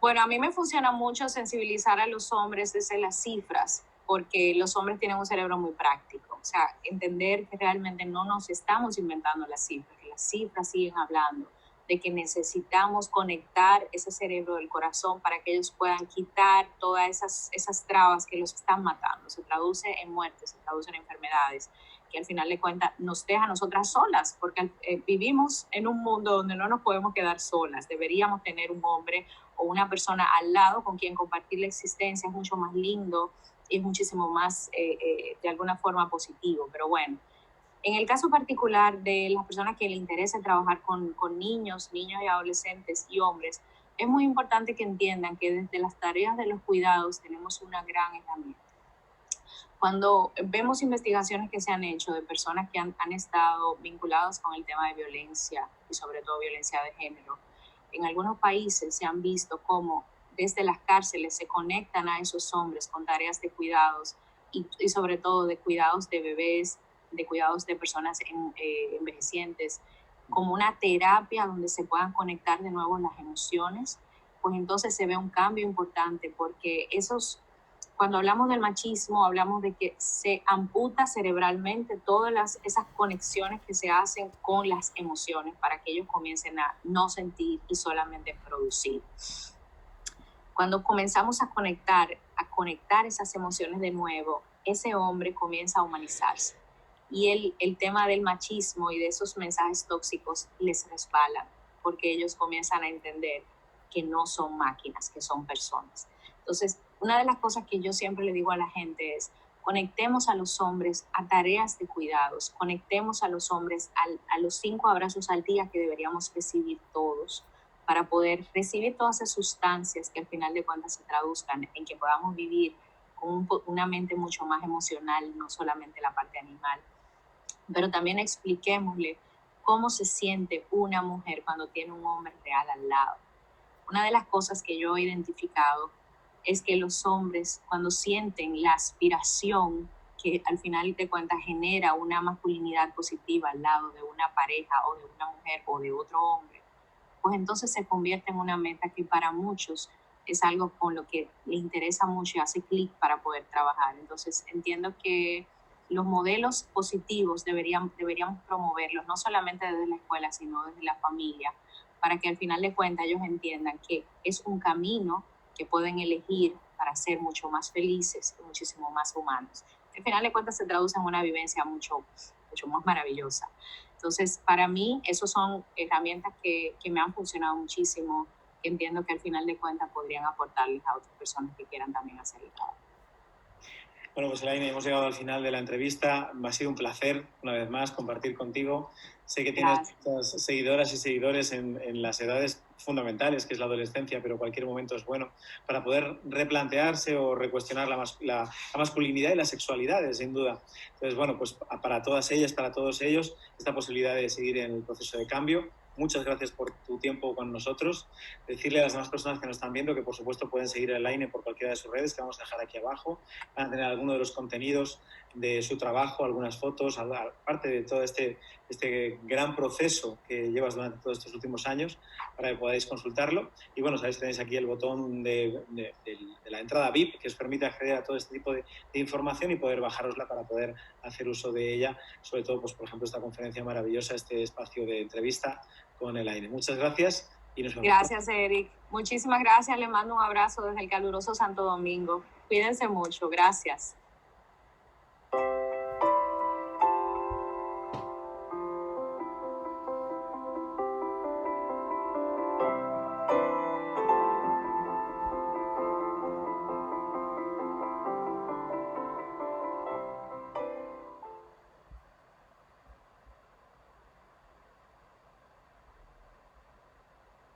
Bueno, a mí me funciona mucho sensibilizar a los hombres desde las cifras, porque los hombres tienen un cerebro muy práctico. O sea, entender que realmente no nos estamos inventando las cifras, que las cifras siguen hablando, de que necesitamos conectar ese cerebro del corazón para que ellos puedan quitar todas esas trabas que los están matando. Se traduce en muertes, se traduce en enfermedades, que al final de cuentas nos deja a nosotras solas, porque vivimos en un mundo donde no nos podemos quedar solas. Deberíamos tener un hombre o una persona al lado con quien compartir la existencia. Es mucho más lindo y es muchísimo más, de alguna forma, positivo. Pero bueno, en el caso particular de las personas que les interesa trabajar con niños y adolescentes y hombres, es muy importante que entiendan que desde las tareas de los cuidados tenemos una gran herramienta. Cuando vemos investigaciones que se han hecho de personas que han estado vinculadas con el tema de violencia y sobre todo violencia de género, en algunos países se han visto cómo desde las cárceles se conectan a esos hombres con tareas de cuidados y sobre todo de cuidados de bebés, de cuidados de personas envejecientes, como una terapia donde se puedan conectar de nuevo las emociones, pues entonces se ve un cambio importante porque cuando hablamos del machismo, hablamos de que se amputa cerebralmente todas esas conexiones que se hacen con las emociones para que ellos comiencen a no sentir y solamente producir. Cuando comenzamos a conectar esas emociones de nuevo, ese hombre comienza a humanizarse. Y el tema del machismo y de esos mensajes tóxicos les resbalan, porque ellos comienzan a entender que no son máquinas, que son personas. Entonces, una de las cosas que yo siempre le digo a la gente es, conectemos a los hombres a tareas de cuidados, conectemos a los hombres a los 5 abrazos al día que deberíamos recibir todos, para poder recibir todas esas sustancias que al final de cuentas se traduzcan en que podamos vivir con una mente mucho más emocional, no solamente la parte animal. Pero también expliquémosle cómo se siente una mujer cuando tiene un hombre real al lado. Una de las cosas que yo he identificado es que los hombres, cuando sienten la aspiración que al final de cuentas genera una masculinidad positiva al lado de una pareja o de una mujer o de otro hombre, pues entonces se convierte en una meta que para muchos es algo con lo que les interesa mucho y hace clic para poder trabajar. Entonces entiendo que los modelos positivos deberíamos promoverlos, no solamente desde la escuela, sino desde la familia, para que al final de cuentas ellos entiendan que es un camino que pueden elegir para ser mucho más felices y muchísimo más humanos. Al final de cuentas se traduce en una vivencia mucho más maravillosa. Entonces, para mí, esas son herramientas que me han funcionado muchísimo, que entiendo que al final de cuentas podrían aportarles a otras personas que quieran también hacer el trabajo. Bueno, pues Elaine, hemos llegado al final de la entrevista. Me ha sido un placer, una vez más, compartir contigo. Sé que tienes muchas seguidoras y seguidores en las edades fundamentales, que es la adolescencia, pero cualquier momento es bueno para poder replantearse o recuestionar la masculinidad y la sexualidad, sin duda. Entonces, bueno, pues para todas ellas, para todos ellos, esta posibilidad de seguir en el proceso de cambio. Muchas gracias por tu tiempo con nosotros. Decirle a las demás personas que nos están viendo que, por supuesto, pueden seguir a Elaine por cualquiera de sus redes, que vamos a dejar aquí abajo. Van a tener alguno de los contenidos de su trabajo, algunas fotos, aparte de todo este gran proceso que llevas durante todos estos últimos años, para que podáis consultarlo. Y bueno, sabéis, tenéis aquí el botón de la entrada VIP, que os permite acceder a todo este tipo de información y poder bajárosla para poder hacer uso de ella, sobre todo, pues, por ejemplo, esta conferencia maravillosa, este espacio de entrevista con Elaine. Muchas gracias y nos vemos. Gracias, Eric. Muchísimas gracias. Le mando un abrazo desde el caluroso Santo Domingo. Cuídense mucho. Gracias.